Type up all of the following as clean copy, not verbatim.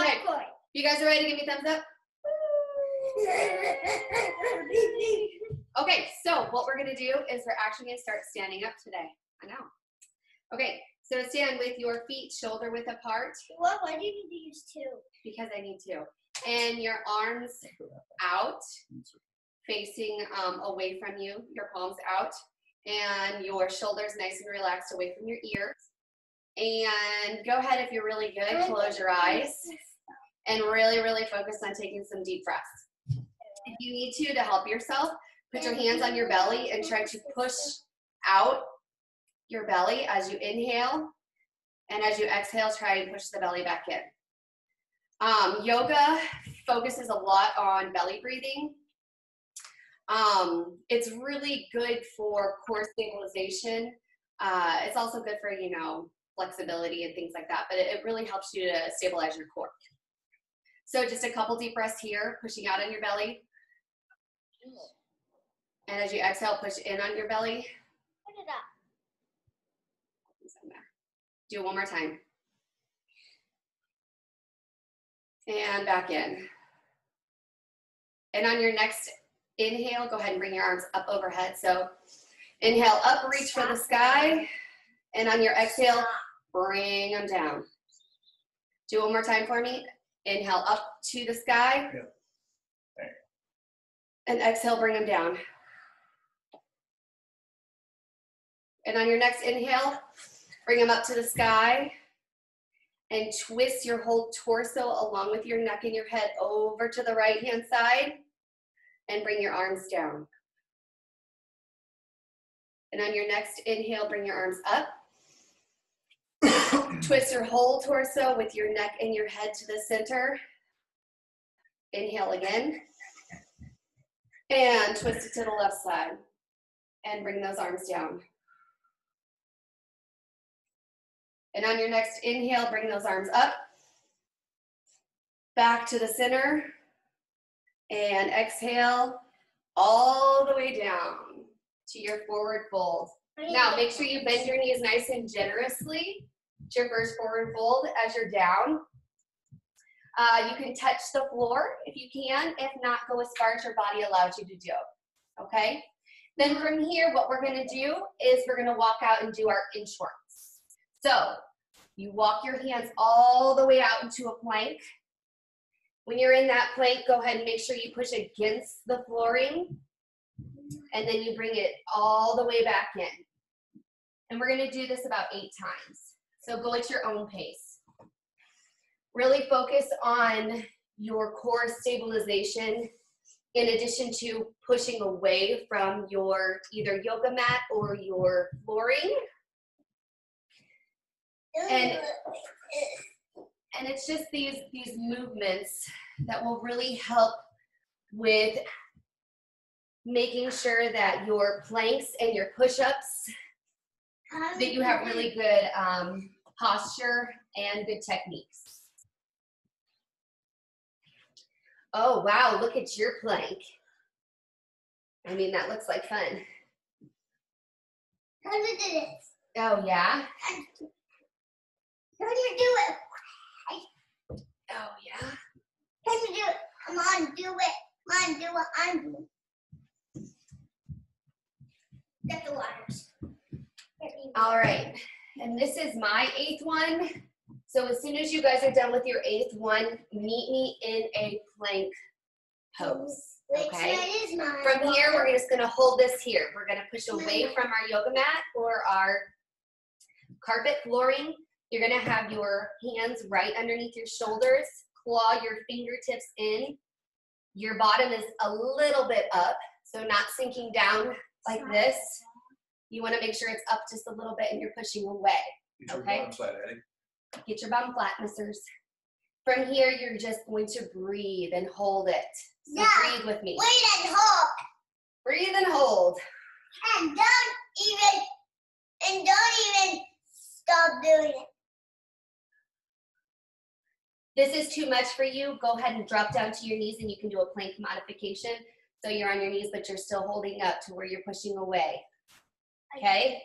Okay. You guys are ready to give me thumbs up? Okay, so what we're gonna do is we're actually gonna start standing up today. I know. Okay, so stand with your feet shoulder width apart. Why do you need to use two? Because I need to. And your arms out, facing away from you, your palms out, and your shoulders nice and relaxed away from your ears. And go ahead, if you're really good, close your eyes and really, really focus on taking some deep breaths. If you need to help yourself, put your hands on your belly and try to push out your belly as you inhale. And as you exhale, try and push the belly back in. Yoga focuses a lot on belly breathing. It's really good for core stabilization. It's also good for, you know, flexibility and things like that, but it really helps you to stabilize your core. So just a couple deep breaths here, pushing out on your belly. And as you exhale, push in on your belly. Put it up. Do it one more time. And back in. And on your next inhale, go ahead and bring your arms up overhead. So inhale up, reach for the sky. And on your exhale, bring them down. Do it one more time for me. Inhale up to the sky. And exhale, bring them down. And on your next inhale, bring them up to the sky. And twist your whole torso along with your neck and your head over to the right-hand side. And bring your arms down. And on your next inhale, bring your arms up. Twist your whole torso with your neck and your head to the center. Inhale again. And twist it to the left side. And bring those arms down. And on your next inhale, bring those arms up. Back to the center. And exhale all the way down to your forward fold. Now, make sure you bend your knees nice and generously to your first forward fold as you're down. You can touch the floor if you can. If not, go as far as your body allows you to do. Okay? Then from here, what we're going to do is we're going to walk out and do our inchworms. So you walk your hands all the way out into a plank. When you're in that plank, go ahead and make sure you push against the flooring. And then you bring it all the way back in. And we're going to do this about 8 times. So go at your own pace. Really focus on your core stabilization in addition to pushing away from your either yoga mat or your flooring. And it's just these movements that will really help with making sure that your planks and your push-ups, that you have really good posture and good techniques. Oh, wow, look at your plank. I mean, that looks like fun. How do we do this? Oh, yeah? How do you do it? Oh, yeah? Can you do it? Come on, do it. Come on, do what I'm doing. Get the waters. All right, and this is my 8th one. So as soon as you guys are done with your 8th one, meet me in a plank pose, okay? From here, we're just gonna hold this here. We're gonna push away from our yoga mat or our carpet flooring. You're gonna have your hands right underneath your shoulders, claw your fingertips in. Your bottom is a little bit up, so not sinking down like this. You wanna make sure it's up just a little bit and you're pushing away, okay? Get your bum flat, missers. From here, you're just going to breathe and hold it. So yeah, breathe with me. Breathe and hold. Breathe and hold. And don't even stop doing it. This is too much for you. Go ahead and drop down to your knees and you can do a plank modification. So you're on your knees, but you're still holding up to where you're pushing away. Okay?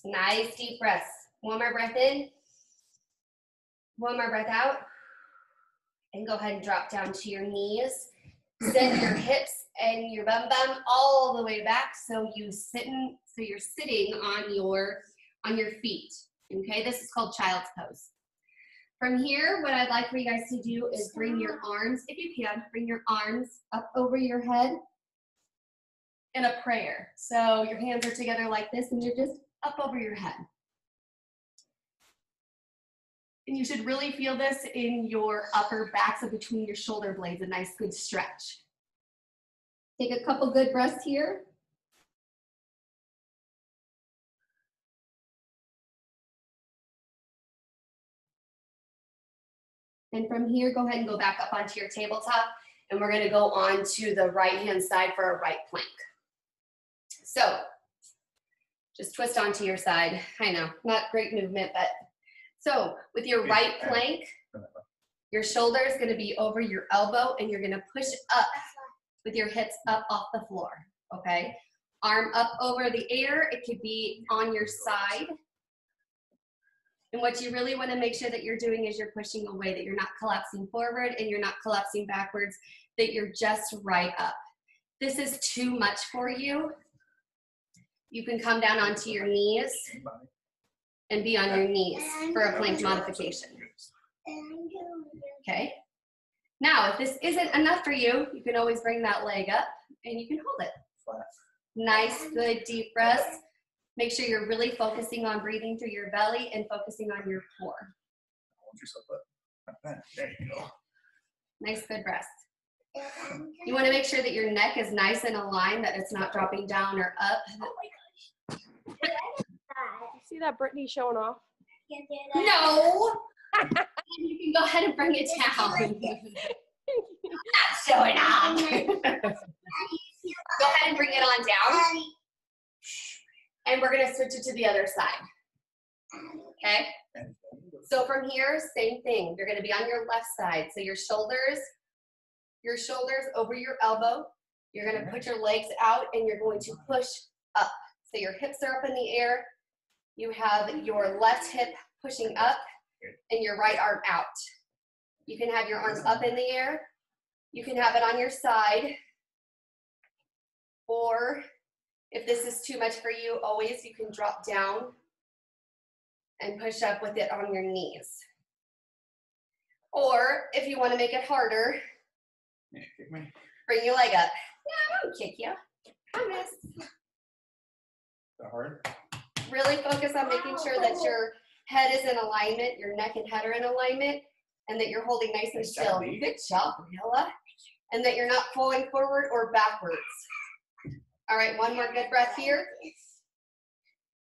Nice deep breaths. One more breath in. One more breath out. And go ahead and drop down to your knees. Send your hips and your bum all the way back so you're sitting on your feet. Okay, this is called child's pose. From here, what I'd like for you guys to do is bring your arms, if you can, bring your arms up over your head in a prayer. So your hands are together like this and you're just up over your head. And you should really feel this in your upper back, so between your shoulder blades, a nice good stretch. Take a couple good breaths here. And from here, go ahead and go back up onto your tabletop, and we're gonna go on to the right-hand side for a right plank. So, just twist onto your side. I know, not great movement, but so with your right plank, your shoulder is gonna be over your elbow, and you're gonna push up with your hips up off the floor, okay? Arm up over the air, it could be on your side. And what you really want to make sure that you're doing is you're pushing away, that you're not collapsing forward and you're not collapsing backwards, that you're just right up. This is too much for you. You can come down onto your knees and be on your knees for a plank modification. Okay? Now, if this isn't enough for you, you can always bring that leg up and you can hold it. Nice, good, deep breaths. Make sure you're really focusing on breathing through your belly and focusing on your core. Hold yourself up. There you go. Nice, good breaths. You want to make sure that your neck is nice and aligned, that it's not dropping down or up. Oh my gosh. See that Brittany showing off? No! You can go ahead and bring it down. Not showing off. Go ahead and bring it on down. And we're gonna switch it to the other side, okay? So from here, same thing. You're gonna be on your left side. So your shoulders over your elbow. You're gonna put your legs out and you're going to push up. So your hips are up in the air. You have your left hip pushing up and your right arm out. You can have your arms up in the air. You can have it on your side. Or if this is too much for you, always you can drop down and push up with it on your knees. Or if you want to make it harder, Yeah, kick me. bring your leg up. Yeah, I won't kick you. Promise. Is that hard? Really focus on making sure that your head is in alignment, your neck and head are in alignment, and that you're holding nice and still. Good job, Bella. And that you're not pulling forward or backwards. All right, one more good breath here.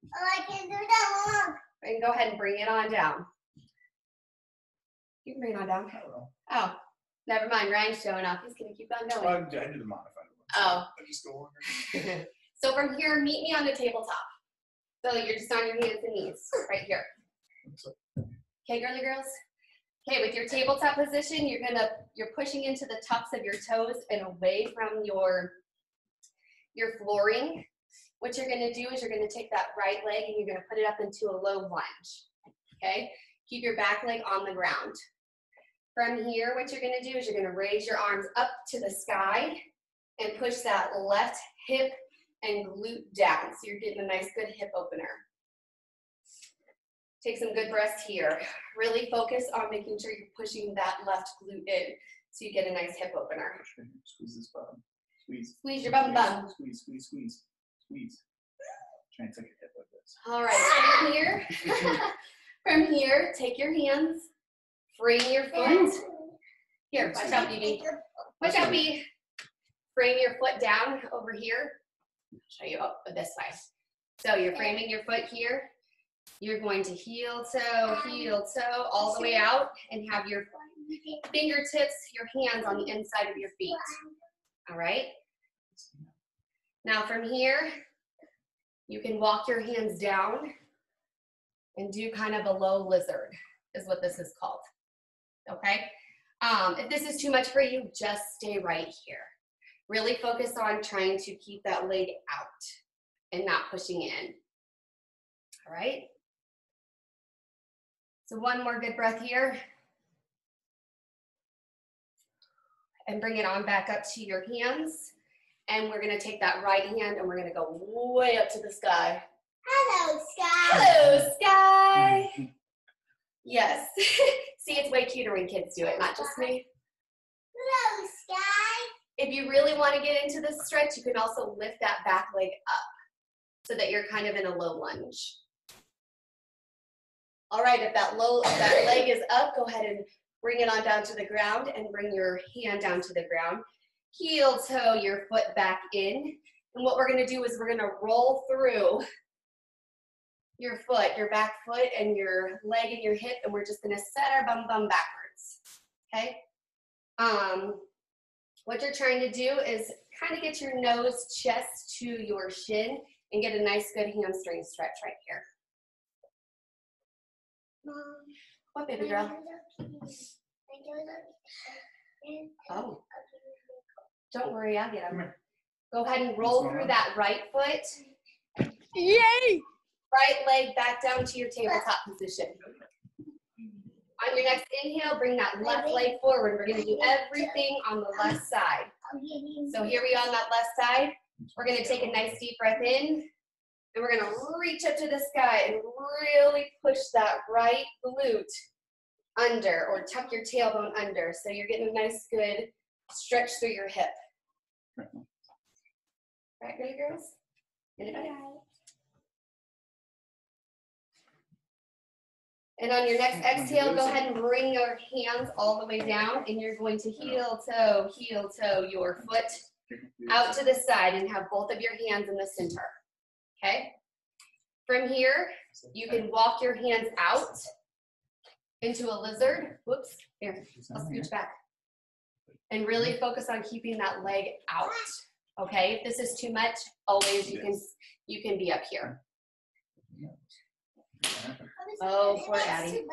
Oh, I can do that one. And go ahead and bring it on down. You can bring it on down. I don't know. Oh, never mind. Ryan's showing off. He's going to keep on Well, going. I do the modified one. Oh. I just go over. So from here, meet me on the tabletop. So you're just on your hands and knees right here. Okay, girly girls? Okay, with your tabletop position, you're pushing into the tops of your toes and away from your flooring. What you're gonna do is you're gonna take that right leg and you're gonna put it up into a low lunge, okay? Keep your back leg on the ground. From here, what you're gonna do is you're gonna raise your arms up to the sky and push that left hip and glute down. So you're getting a nice good hip opener. Take some good breaths here. Really focus on making sure you're pushing that left glute in so you get a nice hip opener. Squeeze this bum. Squeeze. Squeeze your bum bum. Squeeze, squeeze, squeeze, squeeze. Try and take a hip like this. All right, from here, take your hands, frame your foot. Here, watch out, BB. Watch out, B. Frame your foot down over here. I'll show you up this way. So you're framing your foot here. You're going to heel toe, all the way out and have your fingertips, your hands on the inside of your feet. All right? Now from here, you can walk your hands down and do kind of a low lizard is what this is called. Okay? If this is too much for you, just stay right here. Really focus on trying to keep that leg out and not pushing in. All right? So one more good breath here. And bring it on back up to your hands. And we're gonna take that right hand and we're gonna go way up to the sky. Hello, Sky. Hello, sky. Yes. See, it's way cuter when kids do it, not just me. Hello, Sky. If you really want to get into this stretch, you can also lift that back leg up so that you're kind of in a low lunge. All right, if that leg is up, go ahead and bring it on down to the ground and bring your hand down to the ground. Heel toe your foot back in. And what we're going to do is we're going to roll through your foot, your back foot, and your leg and your hip, and we're just going to set our bum backwards. Okay? What you're trying to do is kind of get your nose, chest to your shin and get a nice good hamstring stretch right here. What, baby girl? Oh, don't worry, I'll get them. Go ahead and roll through that right foot. Yay! Right leg back down to your tabletop position. On your next inhale, bring that left leg forward. We're going to do everything on the left side. So here we are on that left side. We're going to take a nice deep breath in. And we're going to reach up to the sky and really push that right glute under, or tuck your tailbone under. So you're getting a nice good stretch through your hip. Right, baby girls? Anybody? And on your next exhale, go ahead and bring your hands all the way down, and you're going to heel toe your foot out to the side and have both of your hands in the center. Okay? From here, you can walk your hands out into a lizard. Whoops, here, I'll scooch back. And really focus on keeping that leg out. Okay, if this is too much, always you can be up here. Oh, poor Addie.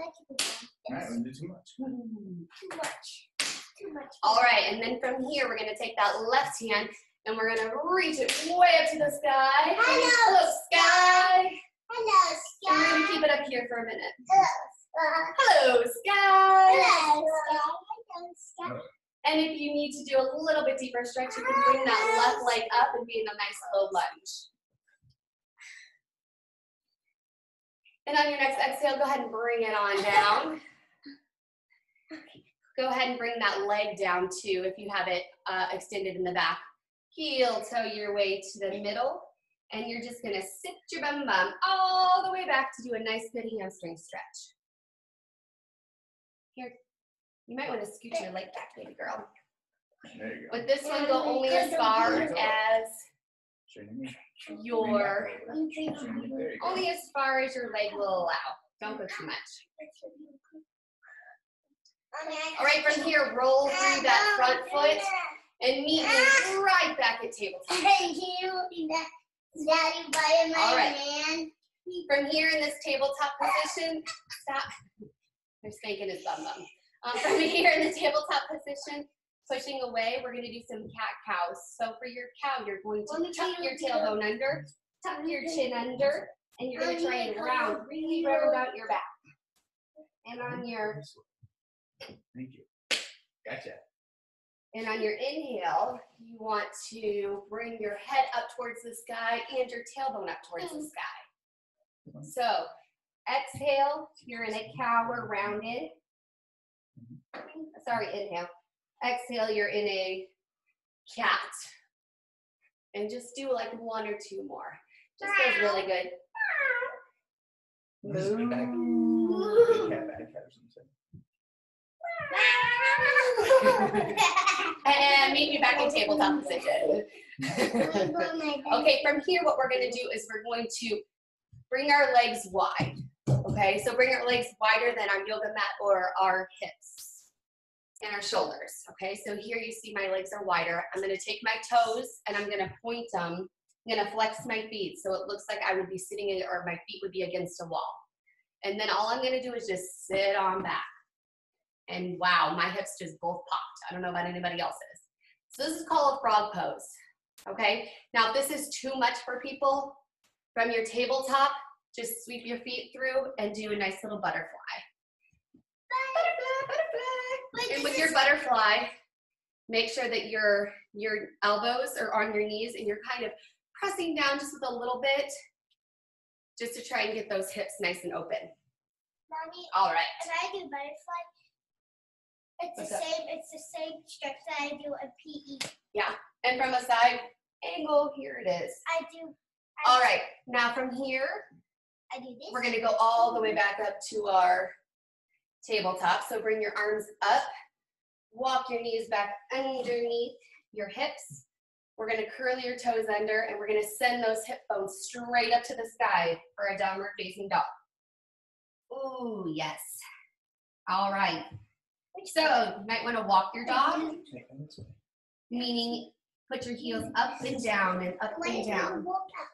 All right, and then from here, we're gonna take that left hand and we're gonna reach it way up to the sky. Hello, sky. Hello, And we're Sky. gonna keep it up here for a minute. Hello, Hello, sky. Hello, Sky. Hello, Sky. And if you need to do a little bit deeper stretch, you can bring that left leg up and be in a nice low lunge. And on your next exhale, go ahead and bring it on down. Go ahead and bring that leg down too if you have it extended in the back. Heel toe your way to the middle. And you're just gonna sit your bum all the way back to do a nice good hamstring stretch. Here, you might want to scoot your leg back, baby girl. There you go. But this one go only as far as your, There you go. only as far as your leg will allow. Don't go too much. All right, from here, roll through that front foot and meet me right back at tabletop. Daddy, by my All right. man. From here in this tabletop position, stop. They're spanking his bum. From here in the tabletop position, pushing away, we're going to do some cat-cows. So for your cow, you're going to tuck your tailbone under, tuck your chin under, and you're going to try and round, really round out your back. And on your Thank you. Gotcha. And on your inhale, you want to bring your head up towards the sky and your tailbone up towards the sky. So exhale, you're in a cow or rounded. Sorry, inhale. Exhale, you're in a cat. And just do like one or two more. Just feels really good. This is good back. Good cat, bad cat or something. And meet me back in tabletop position. Okay, from here, what we're going to do is we're going to bring our legs wide. Okay, so bring our legs wider than our yoga mat or our hips and our shoulders. Okay, so here you see my legs are wider. I'm going to take my toes and I'm going to point them. I'm going to flex my feet so it looks like I would be sitting in, or my feet would be against a wall. And then all I'm going to do is just sit on back. And wow, my hips just both popped. I don't know about anybody else's. So this is called a frog pose. Okay, now if this is too much for people, from your tabletop, just sweep your feet through and do a nice little butterfly. And with your butterfly, make sure that your elbows are on your knees and you're kind of pressing down just with a little bit, just to try and get those hips nice and open. Mommy, All right. if I do butterfly, it's the same stretch that I do in PE. Yeah, and from a side angle, here it is. All right, now from here, I do this. we're gonna go all the way back up to our tabletop. So bring your arms up, walk your knees back underneath your hips. We're gonna curl your toes under and we're gonna send those hip bones straight up to the sky for a downward facing dog. Ooh, yes. All right. So you might wanna walk your dog, Take them this way. meaning put your heels up and down and up and down.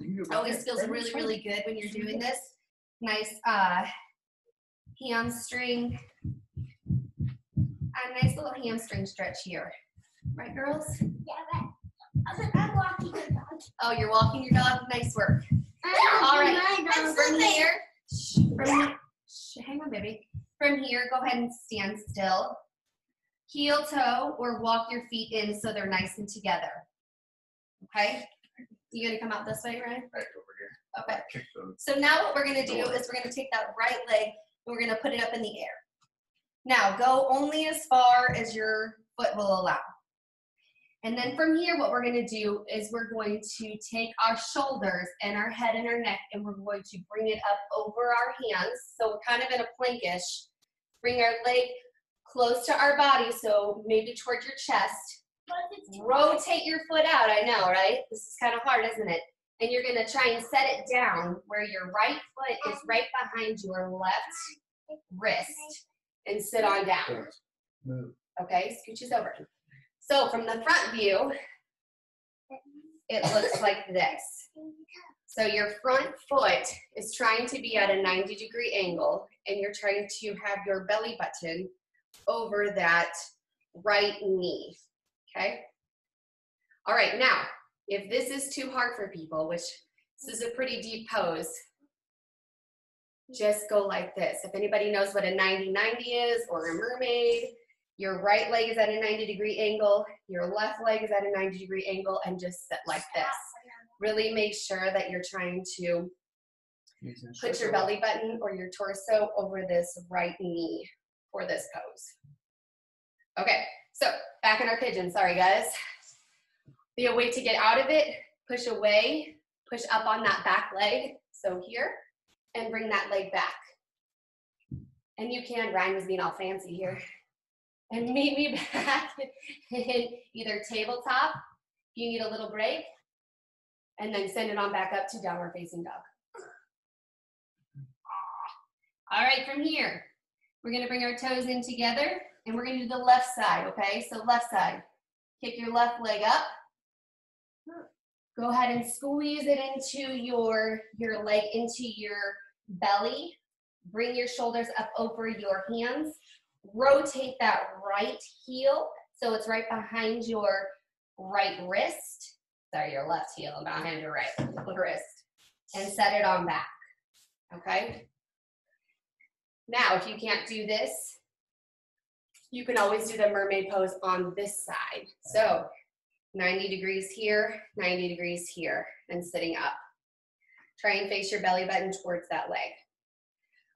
You can go right Always there. feels Right really, this way. really good when you're doing this. Nice hamstring. A nice little hamstring stretch here. Right, girls? Yeah, but I'm walking the dog. Oh, you're walking your dog? Nice work. All right. From here, hang on, baby. From here, go ahead and stand still. Heel toe or walk your feet in so they're nice and together. Okay? You gonna come out this way, Ryan? Right over here. Okay. Kick those. So now what we're gonna do is we're gonna take that right leg and we're gonna put it up in the air. Now go only as far as your foot will allow. And then from here, what we're gonna do is we're going to take our shoulders and our head and our neck and we're going to bring it up over our hands. So we're kind of in a plankish. Bring our leg close to our body, so maybe towards your chest. Rotate your foot out, I know, right? This is kind of hard, isn't it? And you're gonna try and set it down where your right foot is right behind your left wrist and sit on down. Move. Okay, scooches over. So from the front view, it looks like this. So your front foot is trying to be at a 90-degree angle and you're trying to have your belly button over that right knee, okay? All right, now, if this is too hard for people, which this is a pretty deep pose, just go like this. If anybody knows what a 90-90 is or a mermaid, your right leg is at a 90-degree angle, your left leg is at a 90-degree angle, and just sit like this. Really make sure that you're trying to put your belly button or your torso over this right knee for this pose. Okay, so back in our pigeon, sorry guys. Be a way to get out of it, push away, push up on that back leg, so here, and bring that leg back. And you can, Ryan was being all fancy here, and meet me back in either tabletop, if you need a little break, and then send it on back up to downward facing dog. All right, from here, we're gonna bring our toes in together and we're gonna do the left side, okay? So left side, kick your left leg up. Go ahead and squeeze it into your leg, into your belly. Bring your shoulders up over your hands. Rotate that right heel so it's right behind your right wrist. Sorry, your left heel behind your right wrist. And set it on back, okay? Now, if you can't do this, you can always do the mermaid pose on this side. So 90 degrees here, 90 degrees here, and sitting up. Try and face your belly button towards that leg.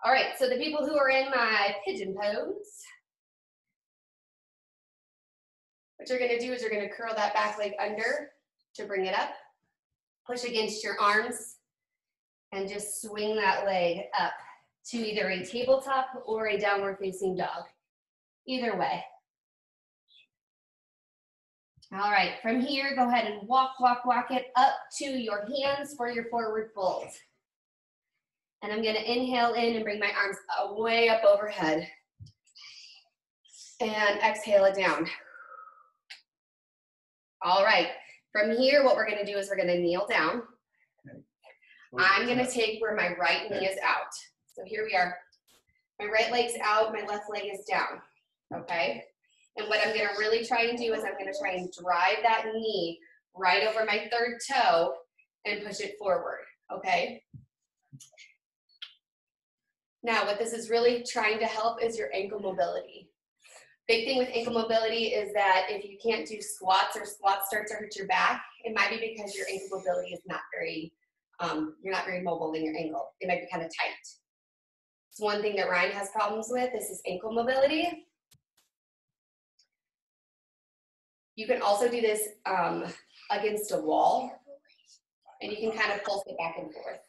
All right, so the people who are in my pigeon pose, what you're gonna do is you're gonna curl that back leg under to bring it up, push against your arms, and just swing that leg up to either a tabletop or a downward facing dog. Either way. All right, from here, go ahead and walk it up to your hands for your forward fold. And I'm gonna inhale in and bring my arms way up overhead. And exhale it down. All right, from here, what we're gonna do is we're gonna kneel down. I'm gonna take where my right knee is out. So here we are. My right leg's out, my left leg is down, okay? And what I'm gonna really try and do is I'm gonna try and drive that knee right over my third toe and push it forward, okay? Now, what this is really trying to help is your ankle mobility. Big thing with ankle mobility is that if you can't do squats or squats start to hurt your back, it might be because your ankle mobility is not very, you're not very mobile in your ankle. It might be kind of tight. It's one thing that Ryan has problems with is his ankle mobility. You can also do this against a wall, and you can kind of pulse it back and forth.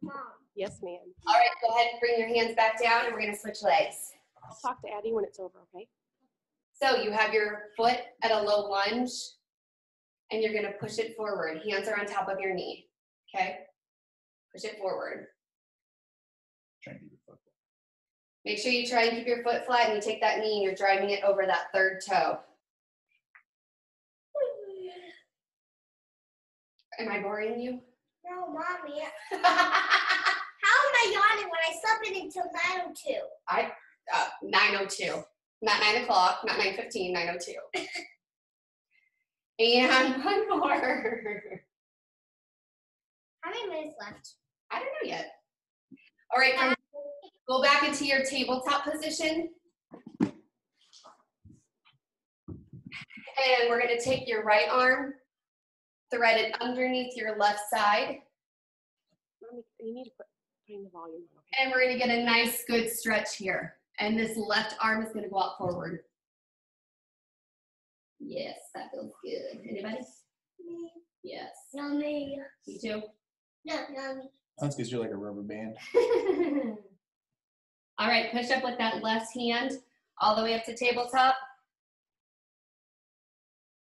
Mom. Yes, ma'am. All right, go ahead and bring your hands back down, and we're gonna switch legs. I'll talk to Addie when it's over, okay? So you have your foot at a low lunge, and you're gonna push it forward. Hands are on top of your knee, okay? Push it forward. Trying to keep your foot. Make sure you try and keep your foot flat, and you take that knee, and you're driving it over that third toe. Am I boring you? No, Mommy. How am I yawning when I slept in until 9:02? 9:02. Not 9 o'clock, not 9:15, 9:02. And one more. How many minutes left? I don't know yet. All right, go back into your tabletop position. And we're gonna take your right arm, thread it underneath your left side, Mommy, you need to put in the volume on, okay? and we're gonna get a nice good stretch here. And this left arm is gonna go out forward. Yes, that feels good. Anybody? Me. Yes. No, me. You too? No, me. That's because you're like a rubber band. All right, push up with that left hand all the way up to tabletop.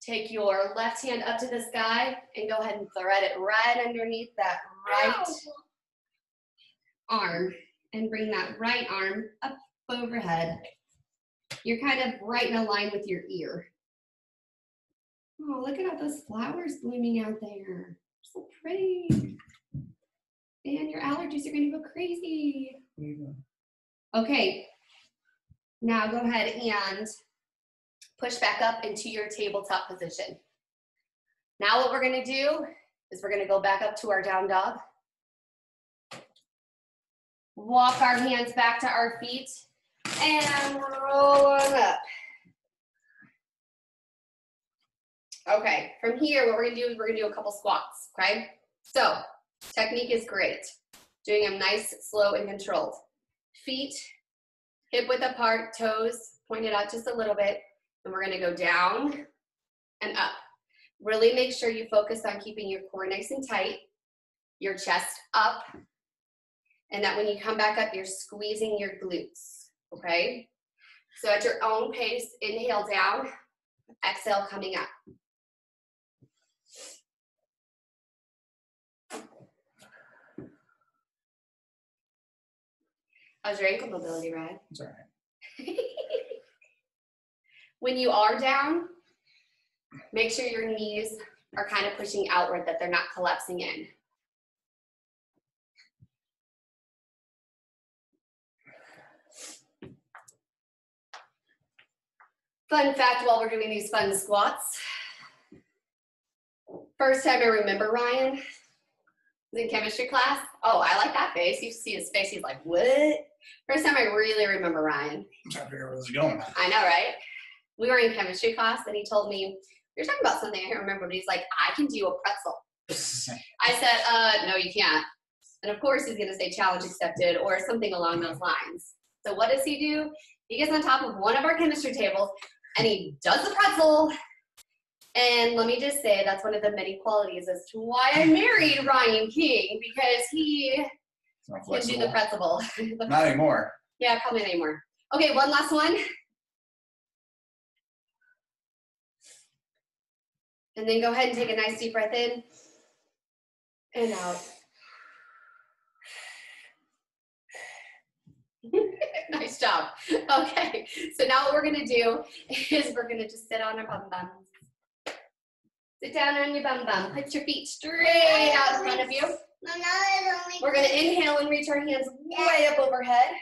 Take your left hand up to the sky and go ahead and thread it right underneath that right arm and bring that right arm up overhead. You're kind of right in a line with your ear. Oh, look at all those flowers blooming out there. So pretty. And your allergies are gonna go crazy. Okay, now go ahead and push back up into your tabletop position. Now what we're gonna do is we're gonna go back up to our down dog. Walk our hands back to our feet and roll on up. Okay, from here, what we're gonna do is we're gonna do a couple squats, okay? So, technique is great. Doing them nice, slow, and controlled. Feet hip width apart, toes pointed out just a little bit, and we're gonna go down and up. Really make sure you focus on keeping your core nice and tight, your chest up, and that when you come back up, you're squeezing your glutes, okay? So at your own pace, inhale down, exhale coming up. How's your ankle mobility, Ryan? It's all right. When you are down, make sure your knees are kind of pushing outward, that they're not collapsing in. Fun fact while we're doing these fun squats. First time I remember Ryan was in chemistry class. Oh, I like that face. You see his face, he's like, what? First time I really remember Ryan. I'm trying to figure out where this is going. I know, right? We were in chemistry class and he told me, you're talking about something I can't remember, but he's like, I can do a pretzel. I said, no, you can't. And of course he's gonna say challenge accepted or something along those lines. So what does he do? He gets on top of one of our chemistry tables and he does the pretzel. And let me just say, that's one of the many qualities as to why I married Ryan King, because he can do the pretzel. Not anymore. Yeah, probably not anymore. Okay, one last one. And then go ahead and take a nice deep breath in and out. Nice job. Okay, so now what we're gonna do is we're gonna just sit on our bum bums. Sit down on your bum bum. Put your feet straight out in front of you. We're gonna inhale and reach our hands way up overhead.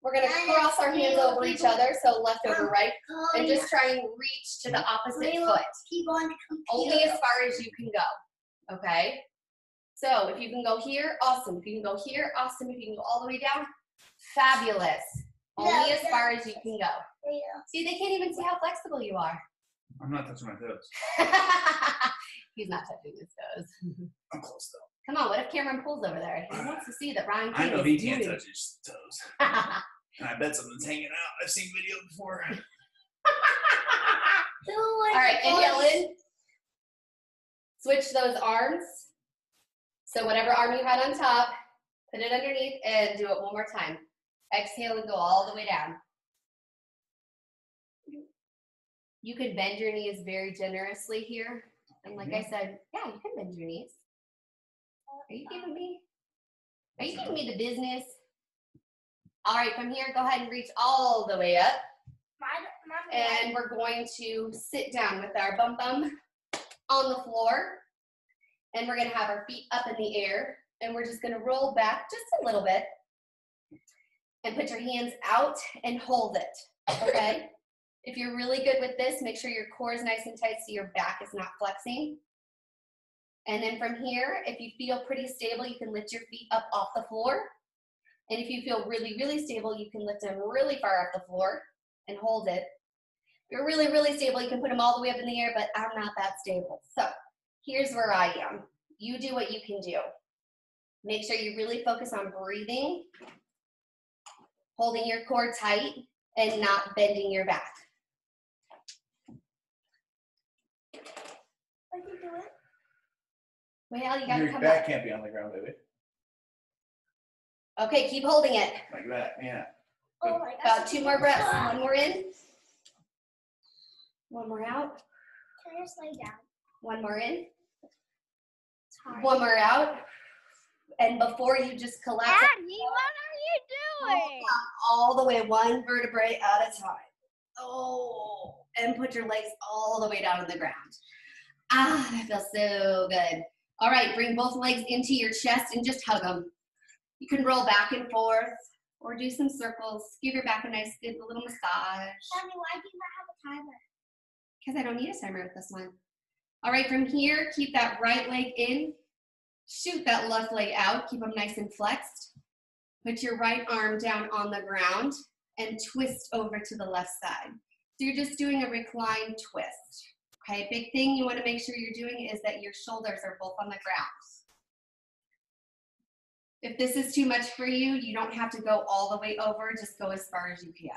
We're gonna cross our hands over each other, so left over right, and just try and reach to the opposite foot. Only as far as you can go, okay? So if you can go here, awesome. If you can go here, awesome. If you can go all the way down, fabulous. Only as far as you can go. See, they can't even see how flexible you are. I'm not touching my toes. He's not touching his toes. I'm close though. Come on, what if Cameron pulls over there? He wants to see that Ryan I King know is he can't doing- touch his toes. And I bet something's hanging out. I've seen video before. All right, inhale in. Switch those arms. So whatever arm you had on top, put it underneath and do it one more time. Exhale and go all the way down. You can bend your knees very generously here. And like I said, yeah, you can bend your knees. Are you giving me the business? All right, from here, go ahead and reach all the way up. And we're going to sit down with our bum bum on the floor. And we're gonna have our feet up in the air. And we're just gonna roll back just a little bit. And put your hands out and hold it, okay? If you're really good with this, make sure your core is nice and tight so your back is not flexing. And then from here, if you feel pretty stable, you can lift your feet up off the floor. And if you feel really, really stable, you can lift them really far off the floor and hold it. If you're really, really stable, you can put them all the way up in the air, but I'm not that stable. So here's where I am. You do what you can do. Make sure you really focus on breathing, holding your core tight, and not bending your back. I can do it. Well, you gotta Your come back up. can't be on the ground, baby. Okay, keep holding it. Like that, yeah. Oh my About gosh. 2 more breaths. 1 more in. 1 more out. Can I just lay down? 1 more in. It's hard. 1 more out. And before you just collapse Daddy, what are you doing? all the way 1 vertebrae at a time. Oh, and put your legs all the way down on the ground. Ah, that feels so good. All right, bring both legs into your chest and just hug them. You can roll back and forth or do some circles. Give your back a nice, good little massage. Mommy, why do you not have a timer? Because I don't need a timer with this one. All right, from here, keep that right leg in. Shoot that left leg out. Keep them nice and flexed. Put your right arm down on the ground and twist over to the left side. So you're just doing a recline twist. Okay, big thing you want to make sure you're doing is that your shoulders are both on the ground. If this is too much for you, you don't have to go all the way over. Just go as far as you can.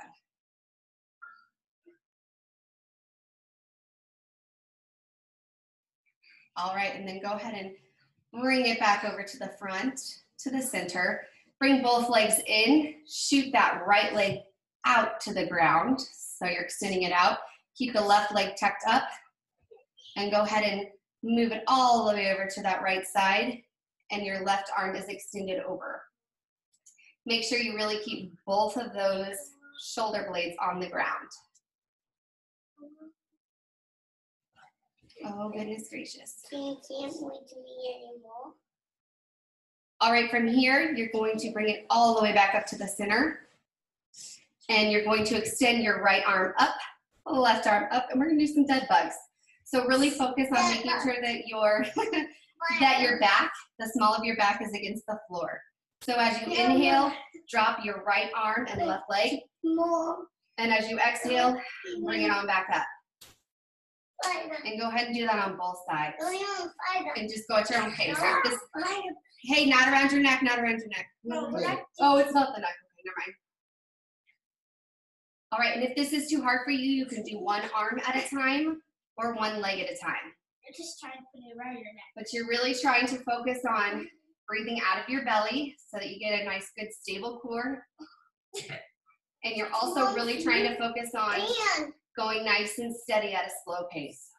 All right, and then go ahead and bring it back over to the front, to the center. Bring both legs in. Shoot that right leg out to the ground. So you're extending it out. Keep the left leg tucked up. And go ahead and move it all the way over to that right side. And your left arm is extended over. Make sure you really keep both of those shoulder blades on the ground. Oh, goodness gracious. You can't wait to me anymore. All right, from here, you're going to bring it all the way back up to the center. And you're going to extend your right arm up, left arm up, and we're gonna do some dead bugs. So really focus on making sure that your back, the small of your back is against the floor. So as you inhale, drop your right arm and left leg. Mom. And as you exhale, bring it on back up. And go ahead and do that on both sides. And just go at your own pace. So this, hey, not around your neck, not around your neck. Oh, it's not the neck. Okay, never mind. All right, and if this is too hard for you, you can do 1 arm at a time or 1 leg at a time. You're just trying to put it around your neck. But you're really trying to focus on breathing out of your belly so that you get a nice, good, stable core. And you're also really trying to focus on going nice and steady at a slow pace.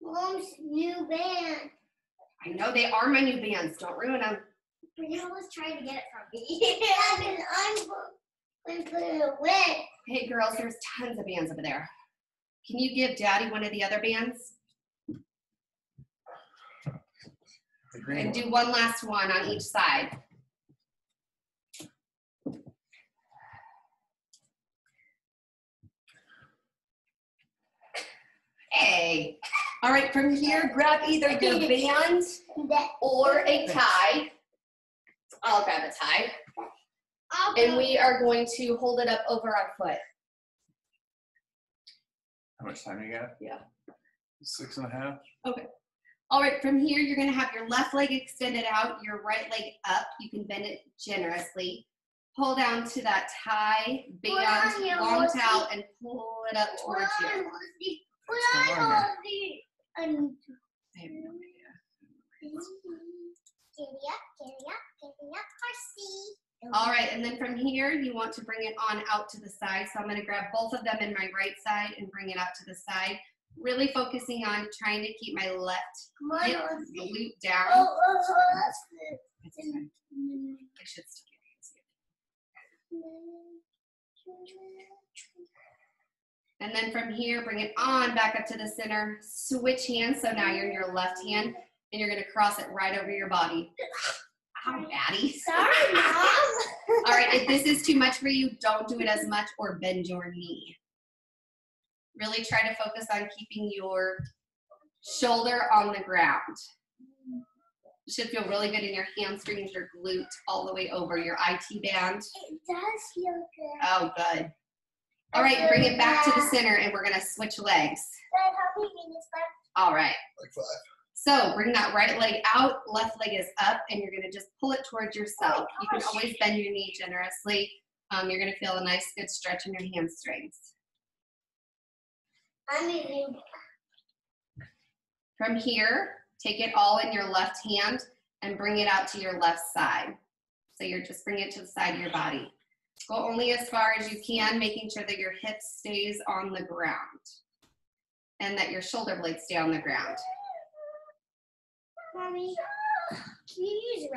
Mom's new band. I know they are my new bands. Don't ruin them. Brianna was trying to get it from me. I'm putting it away. Hey, girls, there's tons of bands over there. Can you give Daddy one of the other bands? The green And one. do one last one on each side. Hey. All right, from here, grab either your band or a tie. I'll grab a tie. And we are going to hold it up over our foot. How much time you got? Yeah. 6.5. Okay. All right, from here, you're gonna have your left leg extended out, your right leg up. You can bend it generously. Pull down to that tie, band, long towel, and pull it up towards you. I have no idea. All right, and then from here, you want to bring it on out to the side. So I'm gonna grab both of them in my right side and bring it out to the side. Really focusing on trying to keep my left hip glute down. I should still get it. And then from here, bring it on back up to the center. Switch hands. So now you're in your left hand, and you're gonna cross it right over your body. Ow, Maddie. Sorry, Mom. All right, if this is too much for you, don't do it as much or bend your knee. Really try to focus on keeping your shoulder on the ground. You should feel really good in your hamstrings, your glute, all the way over your IT band. It does feel good. Oh, good. All right, bring it back to the center, and we're going to switch legs. Dad, how many minutes left? All right. Like 5. So bring that right leg out, left leg is up, and you're going to just pull it towards yourself. You can always bend your knee generously. You're going to feel a nice, good stretch in your hamstrings. From here, take it all in your left hand and bring it out to your left side. So you're just bringing it to the side of your body. Go only as far as you can, making sure that your hip stays on the ground and that your shoulder blades stay on the ground. Mommy, can you use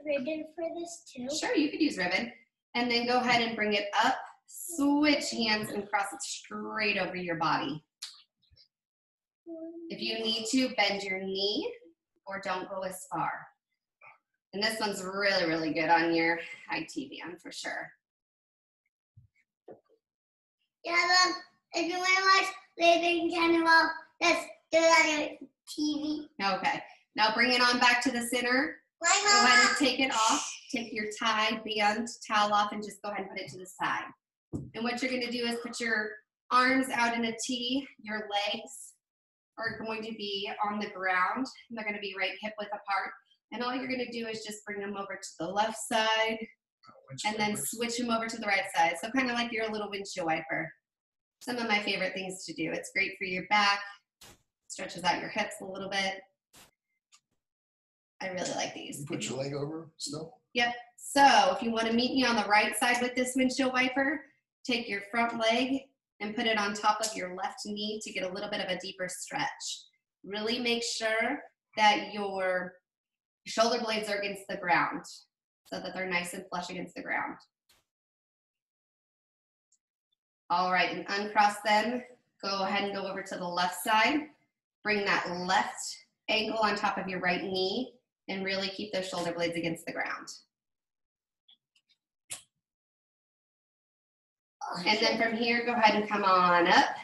ribbon for this too? Sure, you could use ribbon. And then go ahead and bring it up, switch hands, and cross it straight over your body. If you need to, bend your knee or don't go as far. And this one's really, really good on your IT band for sure. Yeah, Mom, if you want to watch Living Channel, let's do it on your TV. Okay, now bring it on back to the center. Go ahead and take it off. Take your tie, band, towel off, and just go ahead and put it to the side. And what you're gonna do is put your arms out in a T, your legs are going to be on the ground. They're gonna be right hip width apart. And all you're gonna do is just bring them over to the left side and then switch them over to the right side. So kind of like you're a little windshield wiper. Some of my favorite things to do. It's great for your back, stretches out your hips a little bit. I really like these. You put your leg over still? Yep. So if you want to meet me on the right side with this windshield wiper, take your front leg and put it on top of your left knee to get a little bit of a deeper stretch. Really make sure that your shoulder blades are against the ground so that they're nice and flush against the ground. All right, and uncross them. Go ahead and go over to the left side. Bring that left ankle on top of your right knee and really keep those shoulder blades against the ground. And then from here, go ahead and come on up.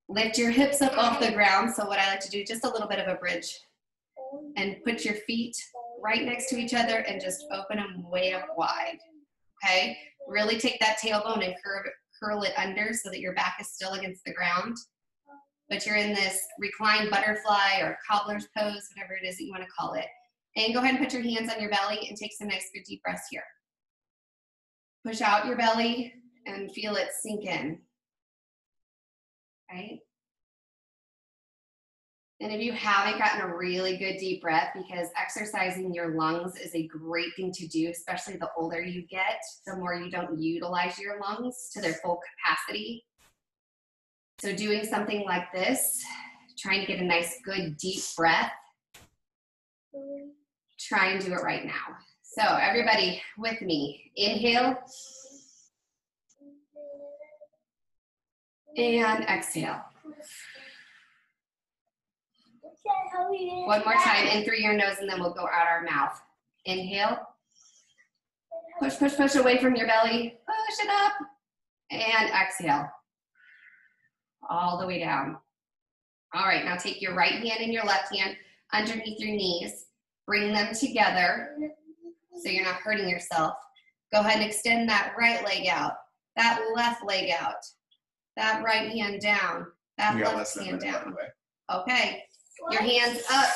Lift your hips up off the ground. So what I like to do, just a little bit of a bridge. And put your feet right next to each other and just open them way up wide. Okay? Really take that tailbone and curl it under so that your back is still against the ground. But you're in this reclined butterfly or cobbler's pose, whatever it is that you want to call it. And go ahead and put your hands on your belly and take some nice good deep breaths here. Push out your belly and feel it sink in. Right? And if you haven't gotten a really good deep breath, because exercising your lungs is a great thing to do, especially the older you get, the more you don't utilize your lungs to their full capacity. So doing something like this, trying to get a nice, good, deep breath, try and do it right now. So everybody with me, inhale and exhale. One more time, in through your nose and then we'll go out our mouth. Inhale, push, push, push away from your belly, push it up, and exhale. all the way down. All right, now take your right hand and your left hand underneath your knees. Bring them together so you're not hurting yourself. Go ahead and extend that right leg out, that left leg out, that right hand down, that left hand down. Okay, your hands up.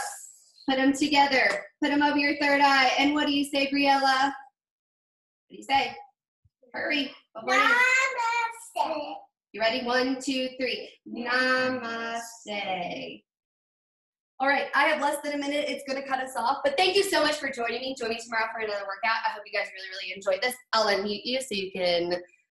Put them together. Put them over your third eye. And what do you say, Briella? What do you say? Hurry. Namaste. You ready? 1, 2, 3. Namaste. All right, I have less than a minute. It's going to cut us off. But thank you so much for joining me. Join me tomorrow for another workout. I hope you guys really, really enjoyed this. I'll unmute you so you can